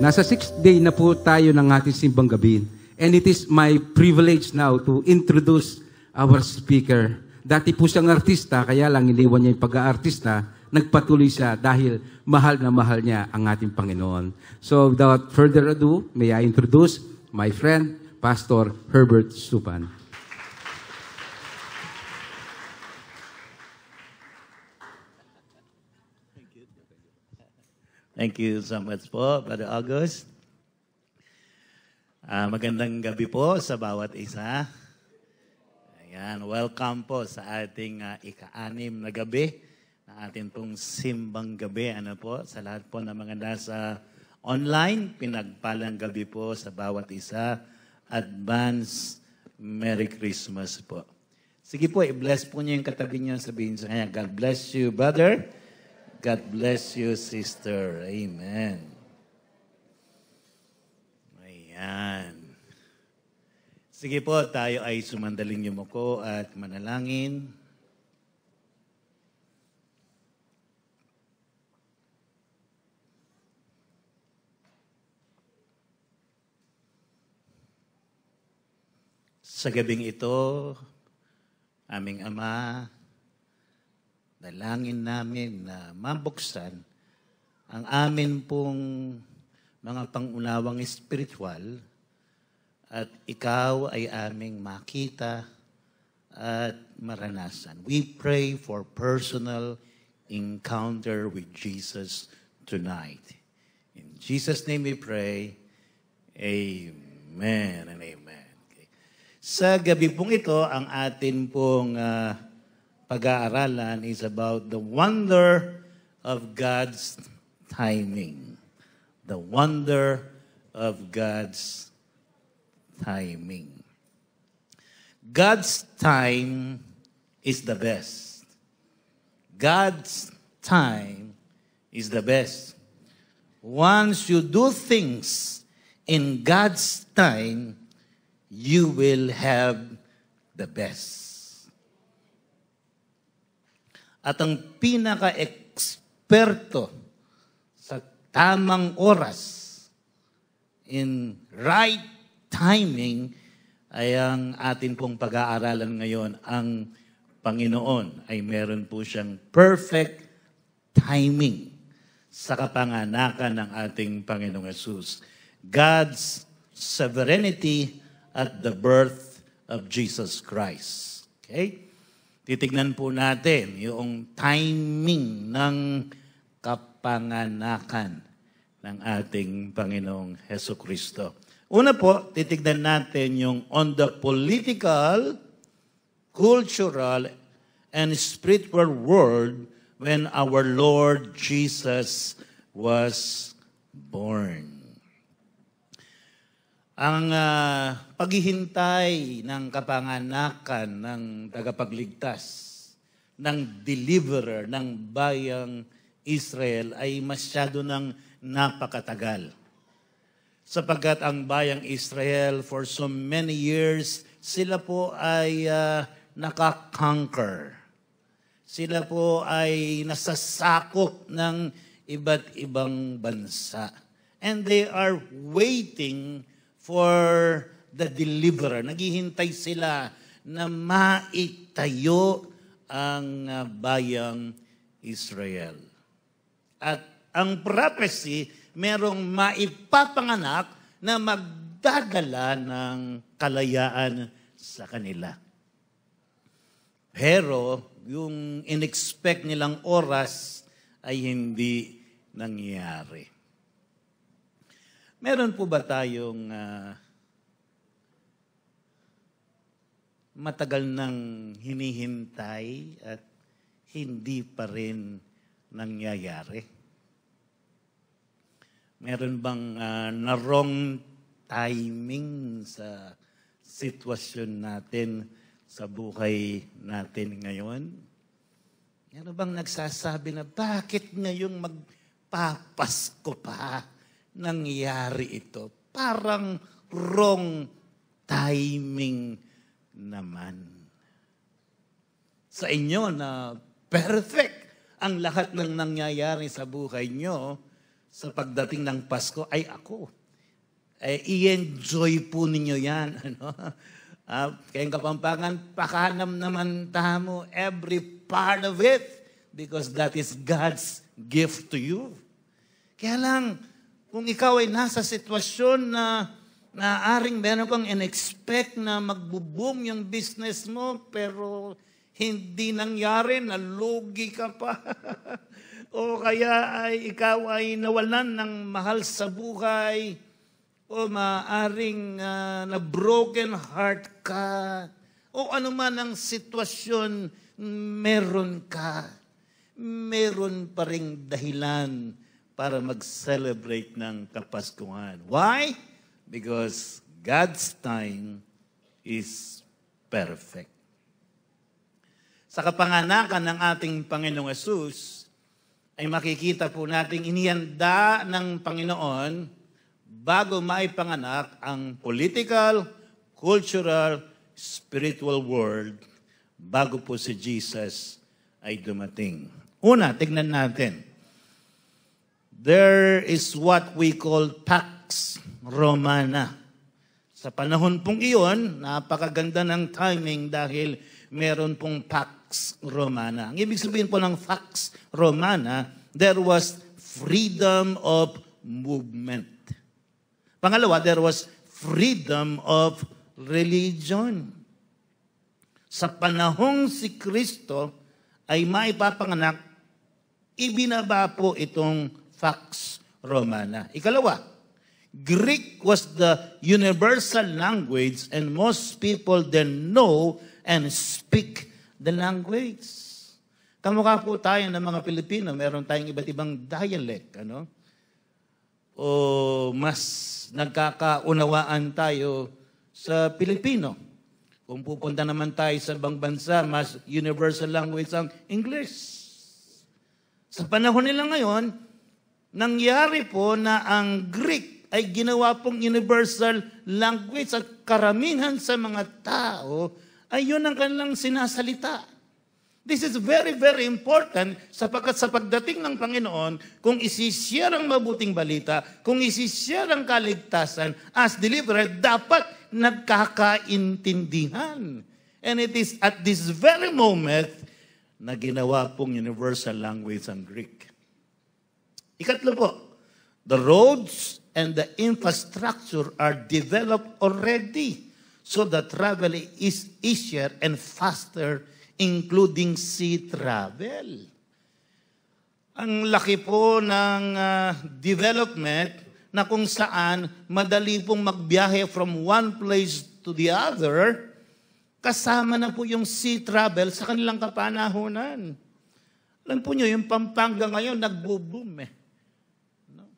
Nasa 6th day na po tayo ng ating simbang gabi. And it is my privilege now to introduce our speaker. Dati po siyang artista, kaya lang iniwan niya yung pag-aartista. Nagpatuloy siya dahil mahal na mahal niya ang ating Panginoon. So without further ado, may I introduce my friend, Pastor Herbert Supan. Thank you so much po, Brother August. Magandang gabi po sa bawat isa. Ayan, welcome po sa ating ika-6 na gabi, na ating pong simbang gabi. Ano po, sa lahat po ng mga nasa online, pinagpalang gabi po sa bawat isa. Advance Merry Christmas po. Sige po, i-bless po niyo yung katabi niyo, sabihin sa kanya, God bless you, brother. God bless you, sister. Amen. Ayan. Sige po, tayo ay sumandaling yumuko at manalangin. Sa gabing ito, aming Ama, dalangin namin na mabuksan ang amin pong mga pangunawang espiritual at ikaw ay aming makita at maranasan. We pray for personal encounter with Jesus tonight. In Jesus' name we pray. Amen and amen. Okay. Sa gabi pong ito, ang atin pong pag-aaralan is about the wonder of God's timing. The wonder of God's timing. God's time is the best. God's time is the best. Once you do things in God's time, you will have the best. At ang pinaka-eksperto sa tamang oras, in right timing, ay ang atin pong pag-aaralan ngayon. Ang Panginoon ay meron po siyang perfect timing sa kapanganakan ng ating Panginoong Yesus. God's sovereignty at the birth of Jesus Christ. Okay? Titignan po natin yung timing ng kapanganakan ng ating Panginoong Hesukristo. Una po, titignan natin yung on the political, cultural, and spiritual world when our Lord Jesus was born. Ang paghihintay ng kapanganakan ng tagapagligtas, ng deliverer ng bayang Israel ay masyado ng napakatagal. Sapagkat ang bayang Israel for so many years, sila po ay nakakonquer. Sila po ay nasasakop ng iba't ibang bansa. And they are waiting for the deliverer. Naghihintay sila na maitayo ang bayang Israel. At ang prophecy, merong maipapanganak na magdadala ng kalayaan sa kanila. Pero yung in-expect nilang oras ay hindi nangyari. Meron po ba tayong matagal nang hinihintay at hindi pa rin nangyayari? Meron bang na-wrong timing sa sitwasyon natin sa buhay natin ngayon? Meron bang nagsasabi na bakit ngayong magpapasko pa nangyari ito? Parang wrong timing naman. Sa inyo na perfect ang lahat ng nangyayari sa buhay nyo, sa pagdating ng Pasko ay ako. I-enjoy po ninyo yan. Ano? Kayong Kapampangan, pakahanam naman mo every part of it because that is God's gift to you. Kaya lang, kung ikaw ay nasa sitwasyon na naaring meron kang in-expect na magbo-boom yung business mo, pero hindi nangyari, nalugi ka pa. O kaya ay ikaw ay nawalan ng mahal sa buhay, o maaring na broken heart ka, o anuman ang sitwasyon meron ka, meron pa ring dahilan para mag-celebrate ng Kapaskuhan. Why? Because God's time is perfect. Sa kapanganakan ng ating Panginoong Hesus, ay makikita po natin inihanda ng Panginoon bago maipanganak ang political, cultural, spiritual world bago po si Jesus ay dumating. Una, tignan natin. There is what we call Pax Romana. Sa panahon pong iyon, napakaganda ng timing dahil meron pong Pax Romana. Ang ibig sabihin po ng Pax Romana, there was freedom of movement. Pangalawa, there was freedom of religion. Sa panahong si Kristo ay maipapanganak, ibinaba po itong Pax Romana. Ikalawa, Greek was the universal language and most people then know and speak the language. Kamukha po tayo ng mga Pilipino, meron tayong iba't ibang dialect, ano? O mas nagkakaunawaan tayo sa Pilipino. Kung pupunta naman tayo sa ibang bansa, mas universal language ang English. Sa panahon nila ngayon, nangyari po na ang Greek ay ginawa pong universal language at karamihan sa mga tao ay yun ang kanilang sinasalita. This is very, very important sapagkat sa pagdating ng Panginoon, kung isishare ang mabuting balita, kung isishare ang kaligtasan as deliverer, dapat nagkakaintindihan. And it is at this very moment na ginawa pong universal language ang Greek. Ikatlo po, the roads and the infrastructure are developed already so that travel is easier and faster, including sea travel. Ang laki po ng development na kung saan madali pong magbiyahe from one place to the other, kasama na po yung sea travel sa kanilang kapanahunan. Alam po nyo, yung Pampanga ngayon, nagbo-boom eh. No?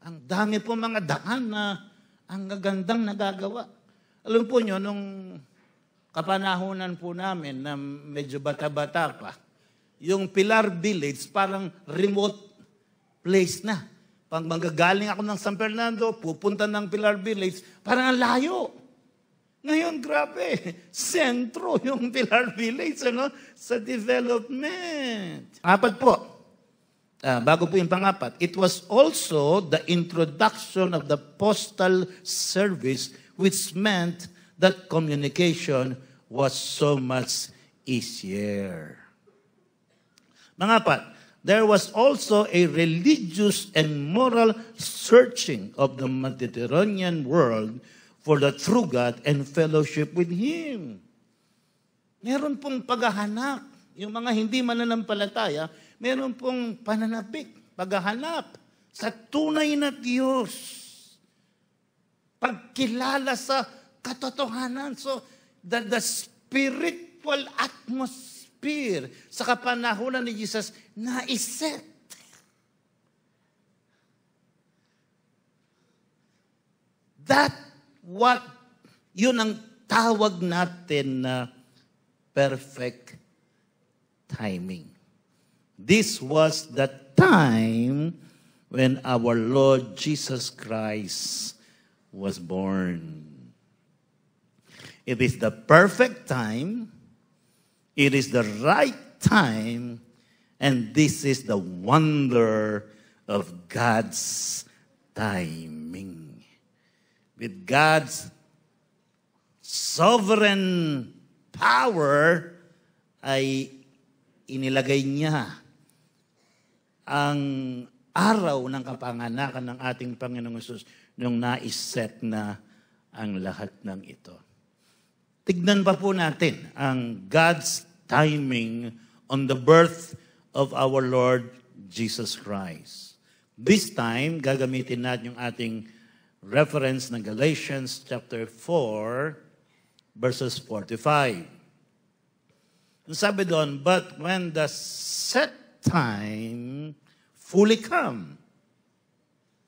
Ang dami po mga daan na ang gagandang nagagawa. Alam po nyo, nung kapanahunan po namin na medyo bata-bata pa, yung Pilar Village parang remote place na. Pag magagaling ako ng San Fernando, pupunta ng Pilar Village, parang ang layo. Ngayon, grabe, sentro yung Pilar Village sa development. Apat po, bago po yung pangapat, it was also the introduction of the postal service which meant that communication was so much easier. Pangapat, there was also a religious and moral searching of the Mediterranean world for the true God and fellowship with Him. Meron pong paghahanap. Yung mga hindi mananampalataya, meron pong pananapik, paghahanap sa tunay na Diyos. Pagkilala sa katotohanan. So, the spiritual atmosphere sa kapanahunan ni Jesus na-iset. Yun ang tawag natin na perfect timing. This was the time when our Lord Jesus Christ was born. It is the perfect time, it is the right time, and this is the wonder of God's timing. With God's sovereign power ay inilagay niya ang araw ng kapanganakan ng ating Panginoong Hesus nung naiset na ang lahat ng ito. Tignan pa po natin ang God's timing on the birth of our Lord Jesus Christ. This time, gagamitin natin yung ating reference ng Galatians chapter 4, verses 45. Sabi doon, but when the set time fully come,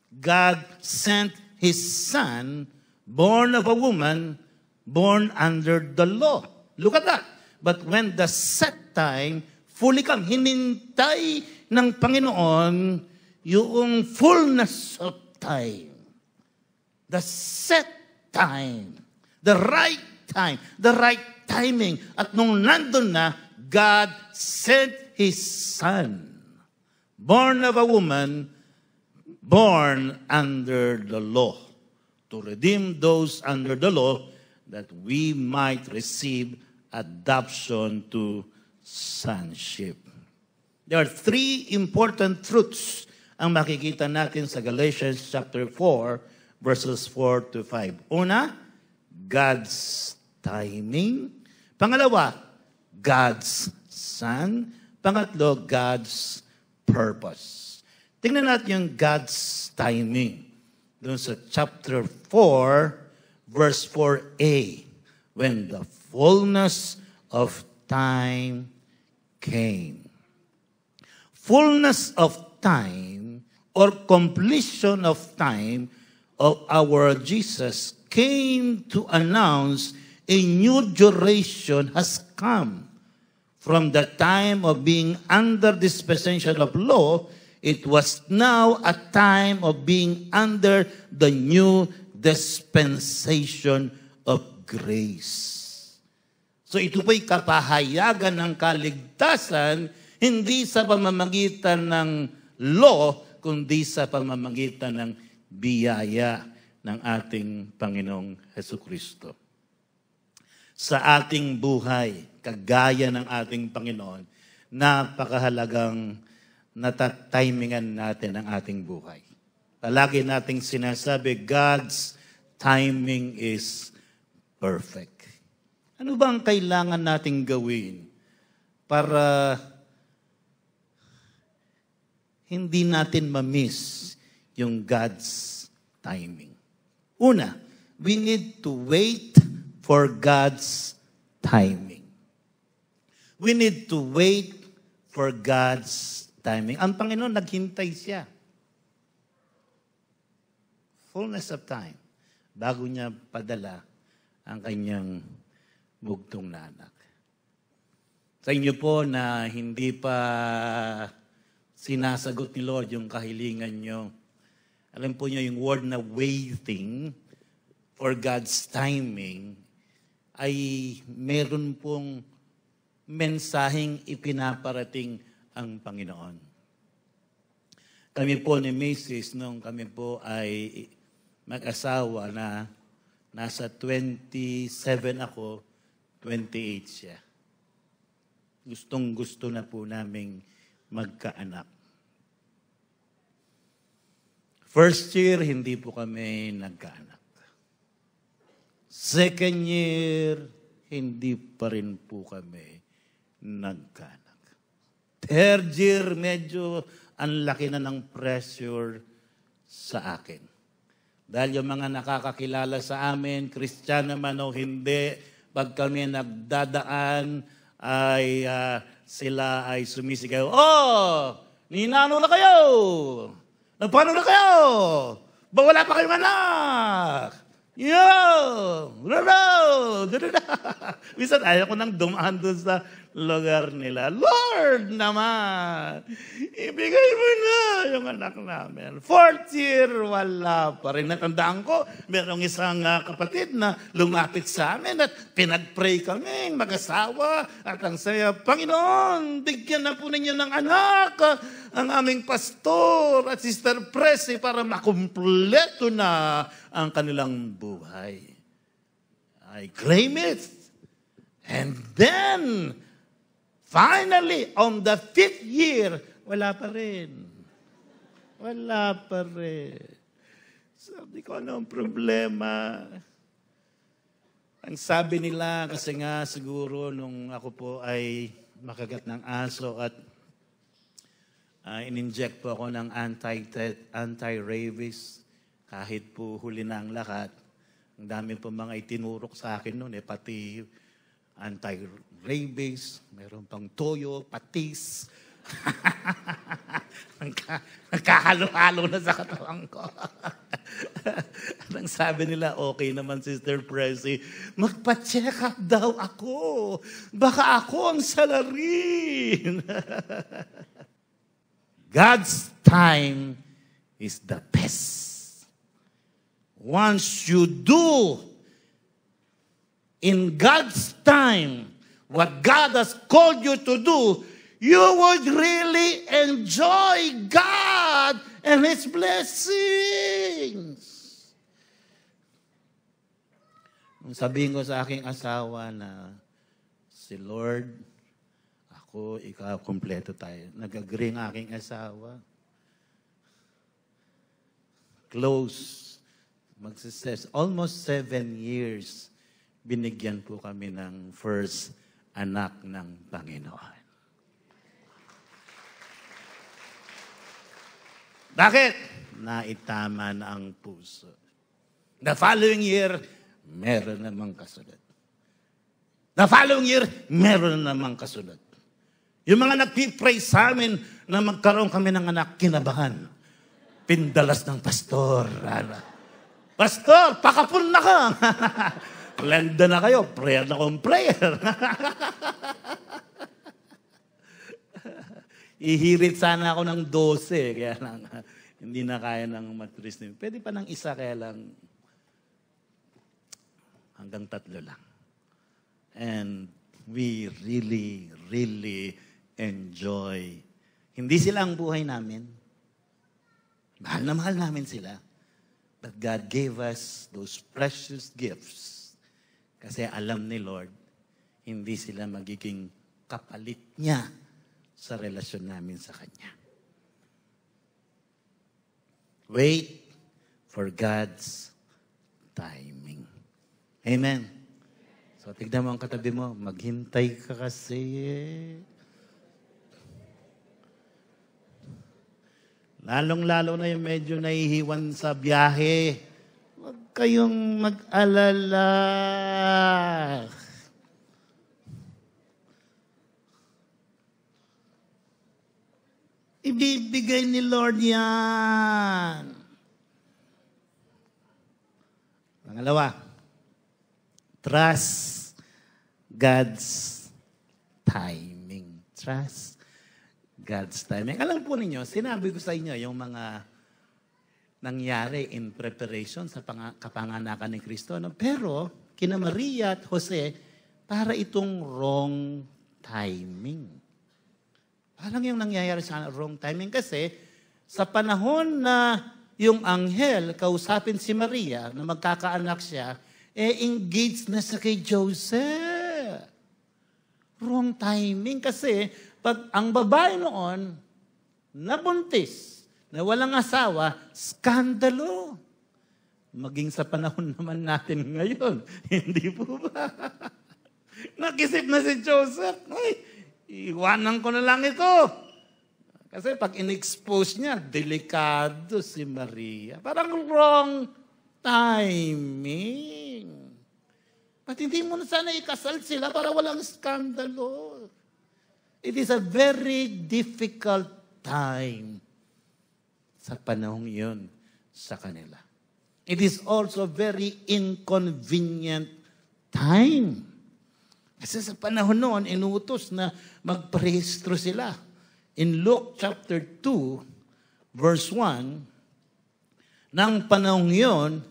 God sent His Son, born of a woman, born under the law. Look at that. But when the set time fully come, hinintay ng Panginoon yung fullness of time. The set time. The right time. The right timing. At nung nandun na, God sent His Son, born of a woman, born under the law, to redeem those under the law, that we might receive adoption to sonship. There are three important truths ang makikita natin sa Galatians chapter 4, verses 4 to 5. Una, God's timing. Pangalawa, God's Son. Pangatlo, God's purpose. Tingnan natin yung God's timing. Doon sa chapter 4, verse 4a. When the fullness of time came. Fullness of time or completion of time of our Jesus came to announce a new duration has come. From the time of being under dispensation of law, it was now a time of being under the new dispensation of grace. So ito po'y kapahayagan ng kaligtasan, hindi sa pamamagitan ng law, kundi sa pamamagitan ng biyaya ng ating Panginoong Hesukristo. Sa ating buhay, kagaya ng ating Panginoon, napakahalagang natatimingan natin ang ating buhay. Palagi nating sinasabi, God's timing is perfect. Ano ba ang kailangan nating gawin para hindi natin ma-miss yung God's timing? Una, we need to wait for God's timing. We need to wait for God's timing. Ang Panginoon, naghintay siya. Fullness of time. Bago niya padala ang kanyang bugtong na anak. Sa inyo po na hindi pa sinasagot ni Lord yung kahilingan nyo, alam po nyo yung word na waiting for God's timing ay meron pong mensaheng ipinaparating ang Panginoon. Kami po ni Mrs. nung kami po ay mag-asawa na nasa 27 ako, 28 siya. Gustong-gusto na po naming magkaanak. First year, hindi po kami nagkaanak. Second year, hindi pa rin po kami nagkaanak. Third year, medyo ang laki na ng pressure sa akin. Dahil yung mga nakakakilala sa amin, Kristiyano man o hindi, pag kami nagdadaan, ay sila ay sumisigaw, "Oh, ninano na kayo! Nagpaano na kayo? Ba wala pa kayong anak? Yo! Minsan ayaw ko nang dumaan doon sa lugar nila. Lord naman, ibigay mo na yung anak namin. 4th year, wala pa rin. Natandaan ko, merong isang kapatid na lumapit sa amin at pinag-pray kami, mag-asawa. At ang saya, Panginoon, bigyan na po ninyo ng anak ang aming pastor at Sister Presi para makumpleto na ang kanilang buhay. I claim it. And then, finally, on the 5th year, wala pa rin. Wala pa rin. Sabi ko, ano ang problema? Ang sabi nila, kasi nga siguro nung ako po ay makagat ng aso at in-inject po ako ng anti-rabies kahit po huli na ang lahat. Ang dami po mga itinurok sa akin noon, pati anti-rabies, mayroon pang toyo, patis. Nagkahalo-halo na sa katawan ko. Ang sabi nila, okay naman, Sister Presi, magpa-check up daw ako. Baka ako ang salarin. God's time is the best. Once you do in God's time what God has called you to do, you would really enjoy God and His blessings. Nung sabihin ko sa aking asawa na si Lord, ako, ikaw, kumpleto tayo. Nag-agree ang aking asawa. Close. Magsises. Almost 7 years, binigyan po kami ng first anak ng Panginoon. Bakit? Naitama na ang puso. The following year, meron namang kasunod. The following year, meron namang kasunod. Yung mga nagpipray sa amin na magkaroon kami ng anak, kinabahan. Pindalas ng pastor. Pastor, pakapun na ka. Lenda na kayo, prayer na kong prayer. Ihirit sana ako ng 12, kaya lang, hindi na kaya ng matris. Pwede pa ng isa, kaya lang hanggang 3 lang. And we really, really enjoy. Hindi sila ang buhay namin. Mahal na mahal namin sila. But God gave us those precious gifts. Kasi alam ni Lord, hindi sila magiging kapalit niya sa relasyon namin sa Kanya. Wait for God's timing. Amen. So, tignan mo ang katabi mo, maghintay ka kasi. Lalong-lalo na yung medyo nahihiwan sa biyahe. Huwag kayong mag-alala. Ibibigay ni Lord yan. Pangalawa, trust God's timing. Trust God's timing. Alam po ninyo, sinabi ko sa inyo yung mga nangyari in preparation sa kapanganakan ni Kristo. No? Pero, kina Maria at Jose, para itong wrong timing. Parang yung nangyayari sa wrong timing kasi sa panahon na yung anghel kausapin si Maria na magkakaanak siya, engaged na sa kay Joseph. Wrong timing kasi pag ang babae noon nabuntis, na walang asawa, skandalo. Maging sa panahon naman natin ngayon, hindi po ba? Nakisip na si Joseph, ay, iwanan ko na lang ito. Kasi pag in-expose niya, delikado si Maria. Parang wrong timing. Ba't hindi mo na sana ikasal sila para walang skandalo? It is a very difficult time sa panahong yun sa kanila. It is also very inconvenient time Kasi sa panahon noon, inutos na magparehistro sila. In Luke chapter 2, verse 1, nang panahon yon,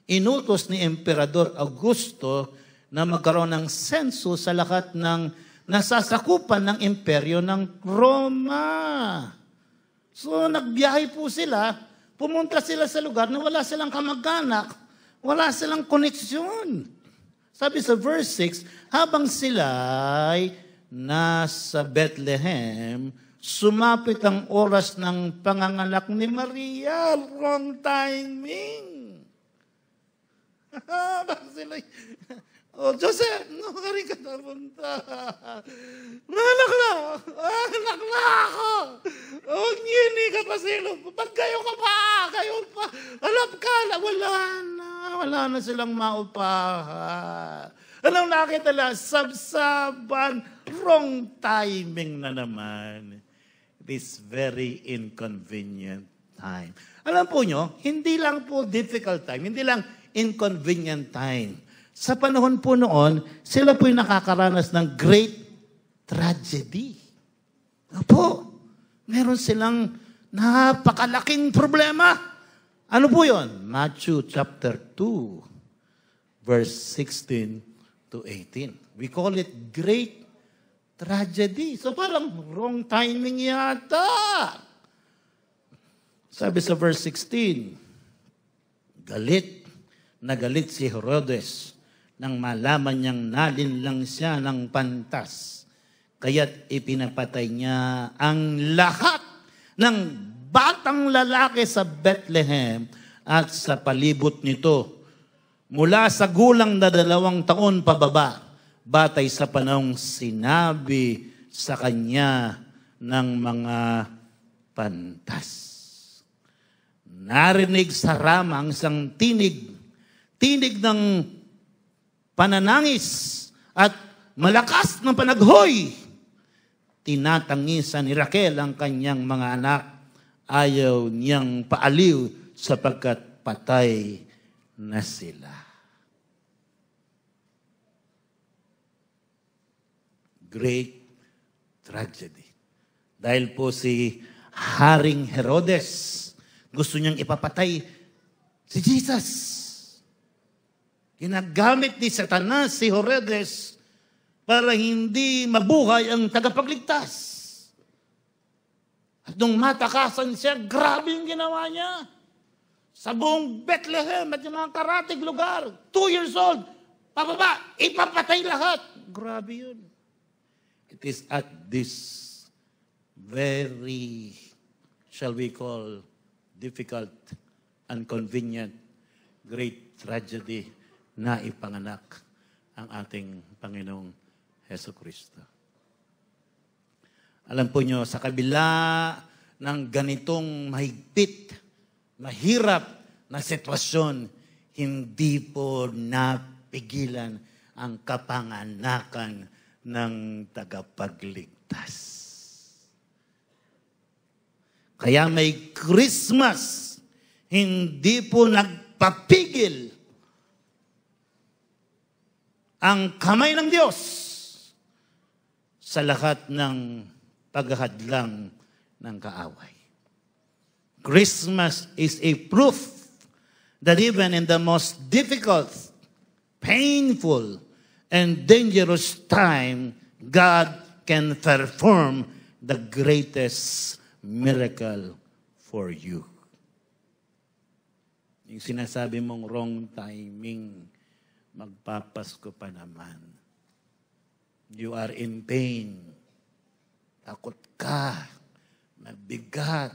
inutos ni Emperador Augusto na magkaroon ng senso sa lahat ng nasasakupan ng imperyo ng Roma. So nagbiyahe po sila, pumunta sila sa lugar na wala silang kamag-anak, wala silang koneksyon. Sabi sa verse 6, habang sila ay nasa Bethlehem, sumapit ang oras ng panganganak ni Maria. Wrong timing. Sila, Joseph, nakari ka na punta. Anak na ako. Hindi ka pa sila. Pag kayo pa, alap ka na, wala na silang maupahan. Anong nakita na? Sabsaban, wrong timing na naman. This very inconvenient time. Alam po nyo, hindi lang po difficult time, hindi lang inconvenient time. Sa panahon po noon, sila po'y nakakaranas ng great tragedy. Opo, meron silang napakalaking problema. Ano po yun? Matthew chapter 2, verse 16 to 18. We call it great tragedy. So parang wrong timing yata. Sabi sa verse 16, galit na galit si Herodes nang malaman niyang nalinlang siya ng pantas. Kaya't ipinapatay niya ang lahat ng batang lalaki sa Bethlehem at sa palibot nito. Mula sa gulang na 2 taon pababa, batay sa panahong sinabi sa kanya ng mga pantas. Narinig sa Rama ang isang tinig ng pananangis at malakas ng panaghoy. Tinatangisan ni Raquel ang kanyang mga anak. Ayaw niyang paaliw sapagkat patay na sila. Great tragedy. Dahil po si Haring Herodes, gusto niyang ipapatay si Jesus. Ginagamit ni Satanas si Herodes para hindi mabuhay ang tagapagligtas. At nung matakasan siya, grabe yung ginawa niya. Sa buong Bethlehem at yung mga karatig lugar, 2 years old, pababa, ipapatay lahat. Grabe yun. It is at this very, shall we call, difficult, inconvenient, great tragedy na ipanganak ang ating Panginoong Hesukristo. Alam po nyo, sa kabila ng ganitong mahigpit, mahirap na sitwasyon, hindi po napigilan ang kapanganakan ng tagapagligtas. Kaya may Christmas, hindi po nagpapigil ang kamay ng Diyos sa lahat ng paghahadlang ng kaaway. Christmas is a proof that even in the most difficult, painful, and dangerous time, God can perform the greatest miracle for you. Yung sinasabi mong wrong timing, magpapasko pa naman. You are in pain. Takot ka. Mabigat.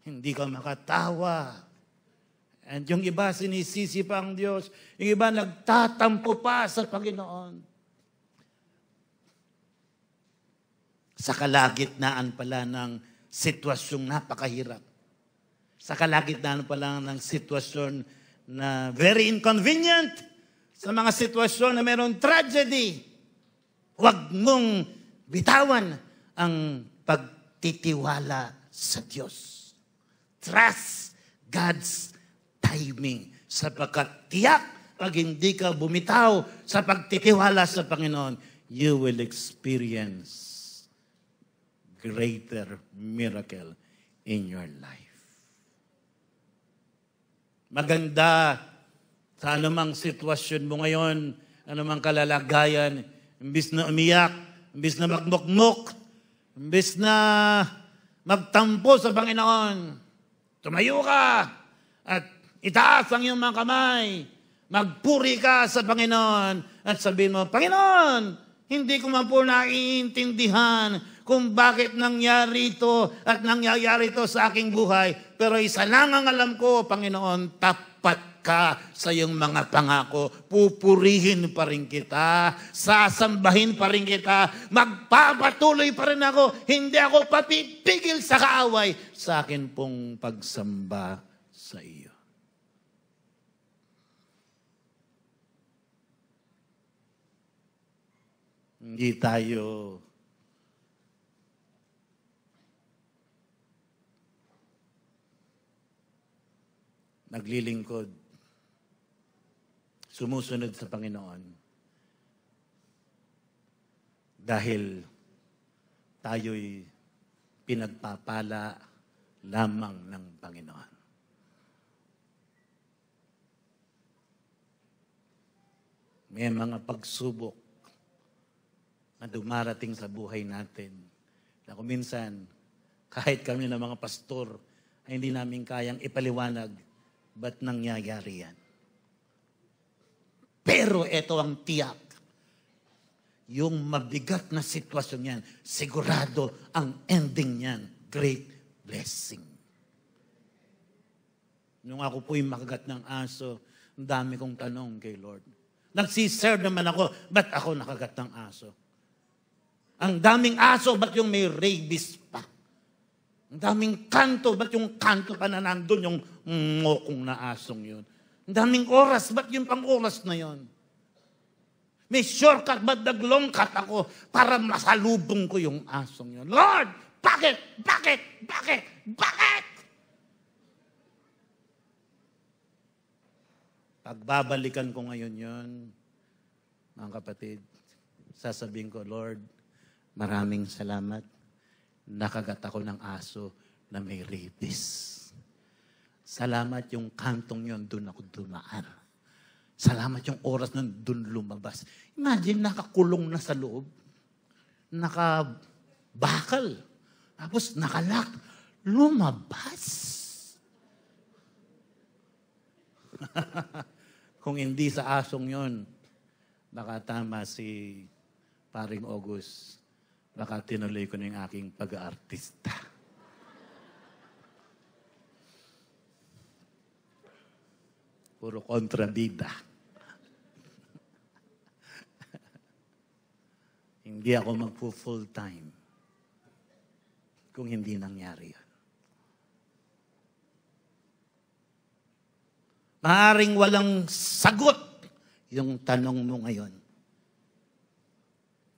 Hindi ka makatawa. And yung iba sinisisi pa ang Diyos. Yung iba nagtatampo pa sa Panginoon. Sa kalagitnaan pala ng sitwasyong napakahirap. Sa kalagitnaan pala ng sitwasyon na very inconvenient. Sa mga sitwasyon na mayroong tragedy. Huwag mong bitawan ang pagtitiwala sa Diyos. Trust God's timing. Sapagkat tiyak, pag hindi ka bumitaw sa pagtitiwala sa Panginoon, you will experience greater miracle in your life. Maganda sa anumang sitwasyon mo ngayon, anumang kalalagayan, imbis na umiyak, imbis na magmukmuk, imbis na magtampo sa Panginoon, tumayo ka at itaas ang iyong mga kamay. Magpuri ka sa Panginoon at sabihin mo, Panginoon, hindi ko man po naiintindihan kung bakit nangyari ito at nangyayari ito sa aking buhay. Pero isa lang ang alam ko, Panginoon, tapat ka sa iyong mga pangako. Pupurihin pa rin kita, sasambahin pa rin kita, magpapatuloy pa rin ako, hindi ako papipigil sa kaaway sa akin pong pagsamba sa iyo. Hindi tayo naglilingkod, sumusunod sa Panginoon dahil tayo'y pinagpapala lamang ng Panginoon. May mga pagsubok na dumarating sa buhay natin. Na kung minsan, kahit kami ng mga pastor, ay hindi namin kayang ipaliwanag ba't nangyayari yan. Pero ito ang tiyak. Yung mabigat na sitwasyon yan, sigurado ang ending niyan, great blessing. Nung ako po'y makagat ng aso, ang dami kong tanong kay Lord. Nagsiserve naman ako, ba't ako nakagat ng aso? Ang daming aso, ba't yung may rabies pa? Ang daming kanto, ba't yung kanto pa na nandun, yung ngokong na asong yun? Ang daming oras, ba't yung pang-oras na yun? May shortcut, ba't nag-long cut ako para masalubong ko yung asong yun? Lord, bakit? Bakit? Bakit? Bakit? Pagbabalikan ko ngayon yun, mga kapatid, sasabihin ko, Lord, maraming salamat. Nakagat ako ng aso na may rabies. Salamat yung kantong yon, doon ako dumaan. Salamat yung oras na doon lumabas. Imagine, nakakulong na sa loob. Nakabakal. Tapos nakalak. Lumabas. Kung hindi sa asong yon, baka tama si Paring August, baka tinuloy ko na yung aking pag-aartista. Puro kontrabida. Hindi ako magpo-full time kung hindi nangyari yan. Maaring walang sagot yung tanong mo ngayon.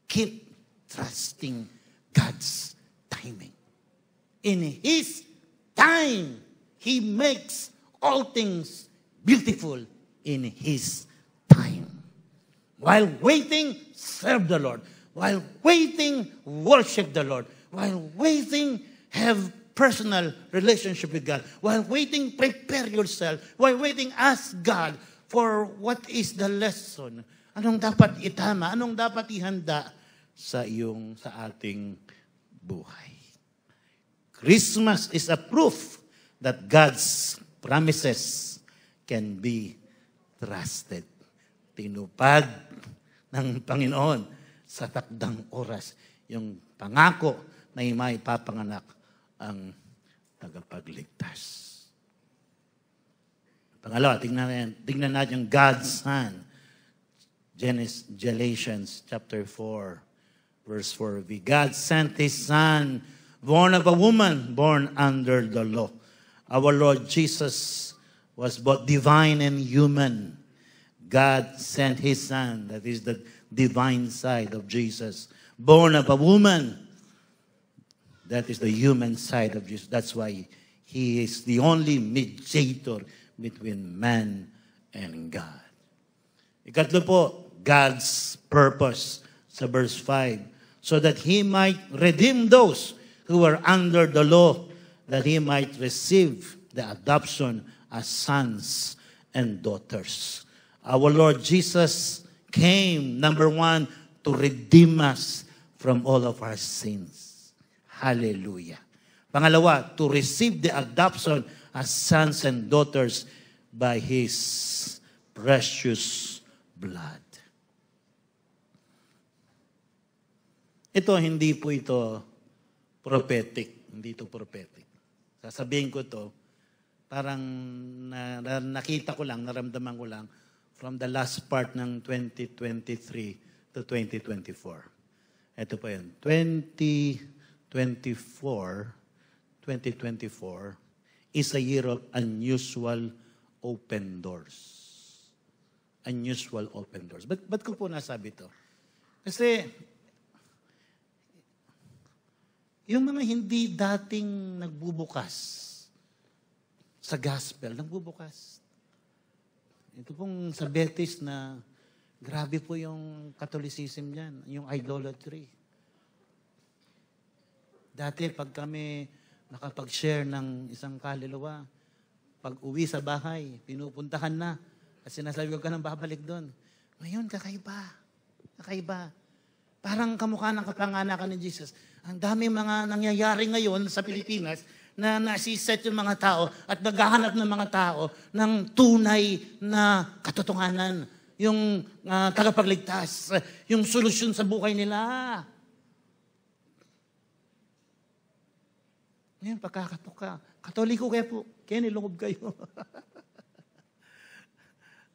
Keep trusting God's timing. In His time, He makes all things beautiful in His time. While waiting, serve the Lord. While waiting, worship the Lord. While waiting, have personal relationship with God. While waiting, prepare yourself. While waiting, ask God for what is the lesson. Anong dapat itama? Anong dapat ihanda sa ating buhay. Christmas is a proof that God's promises can be trusted. Tinupad ng Panginoon sa takdang oras yung pangako na may papanganak ang tagapagligtas. Pangalawa, tingnan natin yung God's Son. Galatians chapter 4. Verse 4, God sent His Son, born of a woman, born under the law. Our Lord Jesus was both divine and human. God sent His Son, that is the divine side of Jesus, born of a woman. That is the human side of Jesus. That's why He is the only mediator between man and God. Ikatlo po, God's purpose sa verse 5, so that He might redeem those who were under the law, that He might receive the adoption as sons and daughters. Our Lord Jesus came, number one, to redeem us from all of our sins. Hallelujah. Pangalawa, to receive the adoption as sons and daughters by His precious blood. Ito, hindi po ito prophetic. Hindi ito prophetic. Sasabihin ko to, parang nakita ko lang, naramdaman ko lang, from the last part ng 2023 to 2024. Ito po yun. 2024 is a year of unusual open doors. Unusual open doors. Ba't ko po nasabi to? Kasi, yung mga hindi dating nagbubukas sa gospel, nagbubukas. Ito pong sa Betis na grabe po yung Catholicism dyan, yung idolatry. Dati pag kami nakapag-share ng isang kaluluwa, pag uwi sa bahay, pinupuntahan na, at sinasabi ko ka nang babalik doon. Ngayon, kakaiba. Kakaiba. Parang kamukha ng kapanganakan ni Jesus. Ang dami mga nangyayari ngayon sa Pilipinas na nasiset yung mga tao at naghahanap ng mga tao ng tunay na katotohanan, yung tagapagligtas, yung solusyon sa buhay nila. Ngayon, pagkakatoka, Katoliko kayo po, kaya nilukob kayo.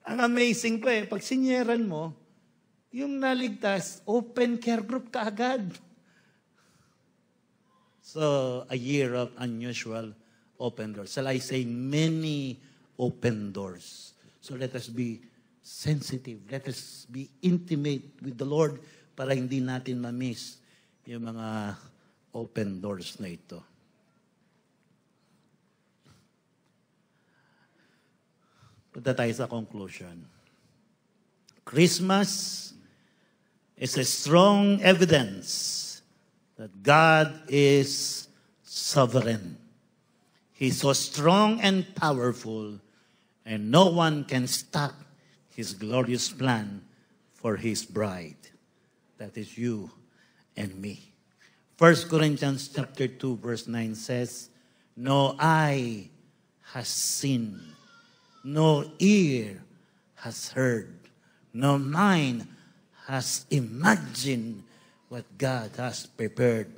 Ang amazing po pag sinyeran mo, yung naligtas, open care group ka agad. So, a year of unusual open doors. Shall I say many open doors? So let us be sensitive. Let us be intimate with the Lord para hindi natin ma-miss yung mga open doors na ito. Punta tayo sa conclusion. Christmas is a strong evidence that God is sovereign. He's so strong and powerful, and no one can stop His glorious plan for His bride. That is you and me. 1 Corinthians chapter 2, verse 9 says, no eye has seen, no ear has heard, no mind has imagined what God has prepared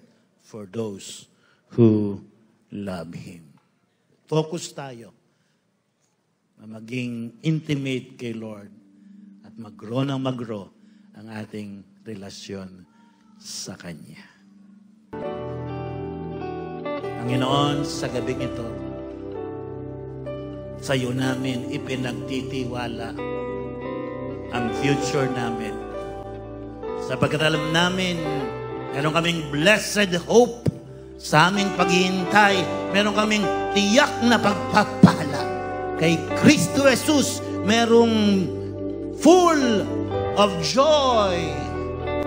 for those who love Him. Focus tayo na maging intimate kay Lord at mag-grow ng mag-grow ang ating relasyon sa Kanya. Panginoon, sa gabing ito, sa iyo namin ipinagtitiwala ang future namin. Sapagkat alam namin, meron kaming blessed hope sa aming paghihintay. Meron kaming tiyak na pagpapala. Kay Kristo Jesus, merong full of joy,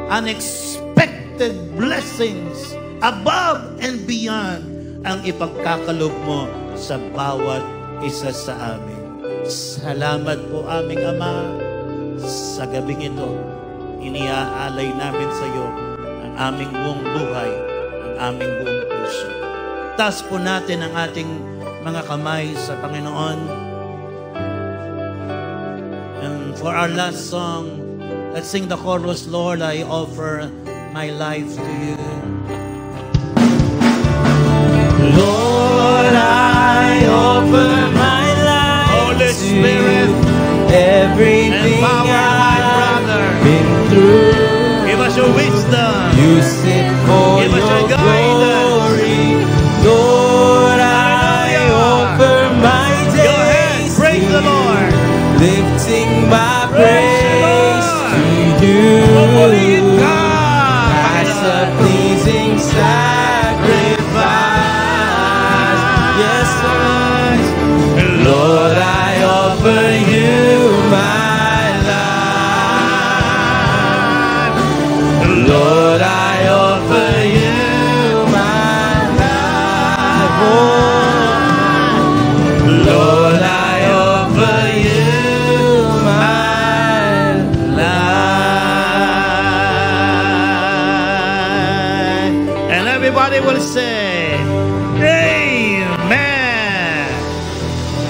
unexpected blessings, above and beyond ang ipagkakalob mo sa bawat isa sa amin. Salamat po aming Ama sa gabing ito. Iniaalay namin sa iyo ang aming buong buhay, ang aming buong puso. Taas po natin ang ating mga kamay sa Panginoon. And for our last song, let's sing the chorus, Lord, I offer my life to you. Lord, I offer my life Holy Spirit, to you. Everything I've been through. give us your wisdom. Use it for Give us your your guidance. glory. Lord, I offer my Go ahead, days praise to the Lord. you, lifting my Praise the praise to you. Pupurihin ka, As a pleasing sacrifice.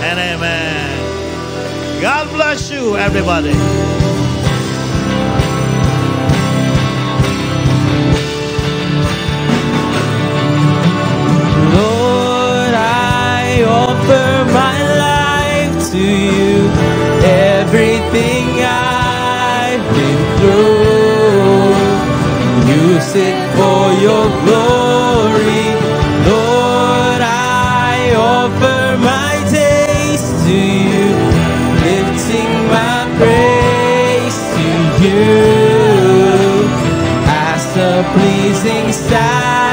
and amen. God bless you, everybody. Lord, I offer my life to you. Everything I've been through, use it for your glory. Lord, I offer my days to you, lifting my praise to you as a pleasing sacrifice.